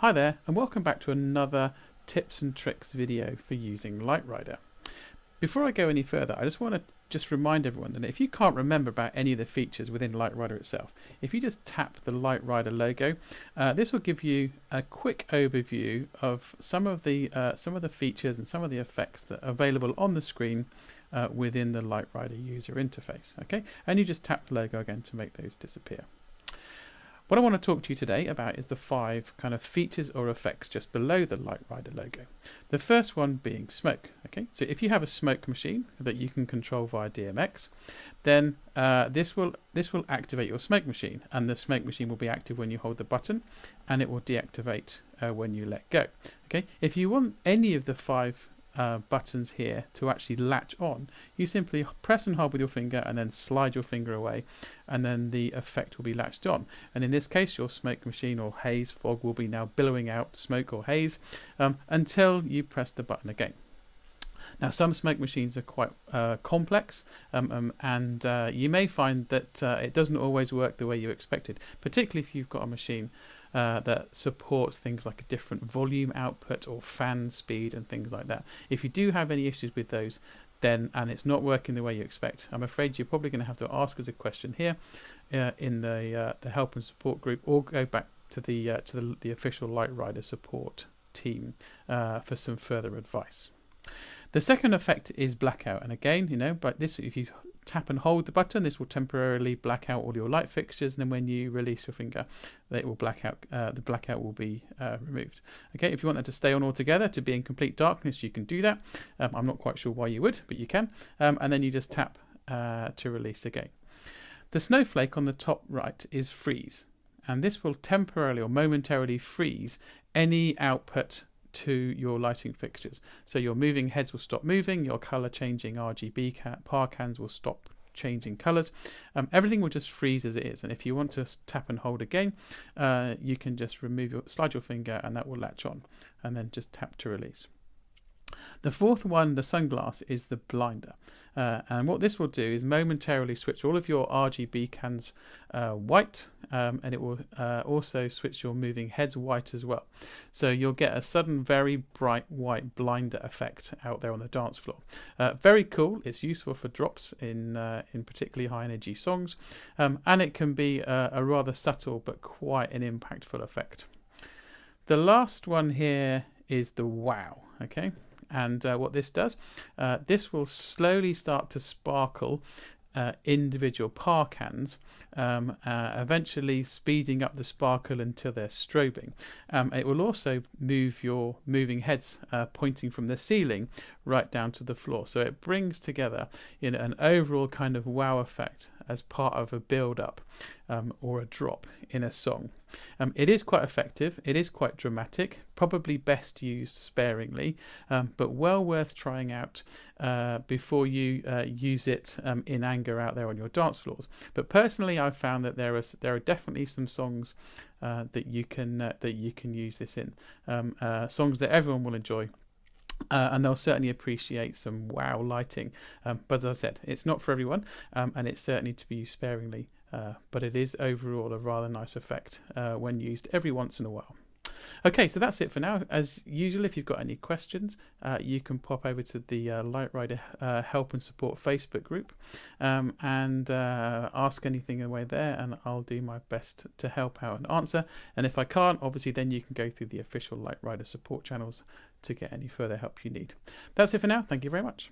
Hi there, and welcome back to another tips and tricks video for using Light Rider. Before I go any further, I just want to remind everyone that if you can't remember about any of the features within Light Rider itself, if you just tap the Light Rider logo, this will give you a quick overview of some of the features and some of the effects that are available on the screen within the Light Rider user interface. Okay, and you just tap the logo again to make those disappear. What I want to talk to you today about is the 5 kind of features or effects just below the Light Rider logo. The first one being smoke. Okay, so if you have a smoke machine that you can control via DMX, then this will activate your smoke machine, and the smoke machine will be active when you hold the button, and it will deactivate when you let go. Okay, if you want any of the 5 buttons here to actually latch on, you simply press and hold with your finger and then slide your finger away, and then the effect will be latched on. And in this case, your smoke machine or haze fog will be now billowing out smoke or haze until you press the button again. Now, some smoke machines are quite complex, and you may find that it doesn't always work the way you expected, particularly if you've got a machine that supports things like a different volume output or fan speed and things like that. If you do have any issues with those, then and it's not working the way you expect, I'm afraid you're probably going to have to ask us a question here in the help and support group, or go back to the official Light Rider support team for some further advice. The second effect is blackout, and again, but this, if you tap and hold the button, this will temporarily black out all your light fixtures, and then when you release your finger, it will black out. The blackout will be removed. Okay, if you want that to stay on altogether, to be in complete darkness, you can do that. I'm not quite sure why you would, but you can. And then you just tap to release again. The snowflake on the top right is freeze, and this will temporarily or momentarily freeze any output to your lighting fixtures. So your moving heads will stop moving, your color changing RGB par cans will stop changing colors. Everything will just freeze as it is. And if you want to tap and hold again, you can just slide your finger, and that will latch on, and then just tap to release. The fourth one, the sunglass, is the blinder, and what this will do is momentarily switch all of your RGB cans white, and it will also switch your moving heads white as well. So you'll get a sudden very bright white blinder effect out there on the dance floor. Very cool. It's useful for drops in particularly high energy songs, and it can be a rather subtle but quite an impactful effect. The last one here is the wow. Okay. And what this does, this will slowly start to sparkle individual par cans, eventually speeding up the sparkle until they're strobing. It will also move your moving heads pointing from the ceiling right down to the floor. So it brings together an overall kind of wow effect as part of a build-up or a drop in a song. It is quite effective, it is quite dramatic, probably best used sparingly, but well worth trying out before you use it in anger out there on your dance floors. But personally, I've found that there are definitely some songs that you can use this in, songs that everyone will enjoy. And they'll certainly appreciate some wow lighting. But as I said, it's not for everyone, and it's certainly to be used sparingly. But it is overall a rather nice effect when used every once in a while. Okay, so that's it for now. As usual, if you've got any questions, you can pop over to the Light Rider Help and Support Facebook group and ask anything away there, and I'll do my best to help out and answer. And if I can't, obviously, then you can go through the official Light Rider support channels to get any further help you need. That's it for now. Thank you very much.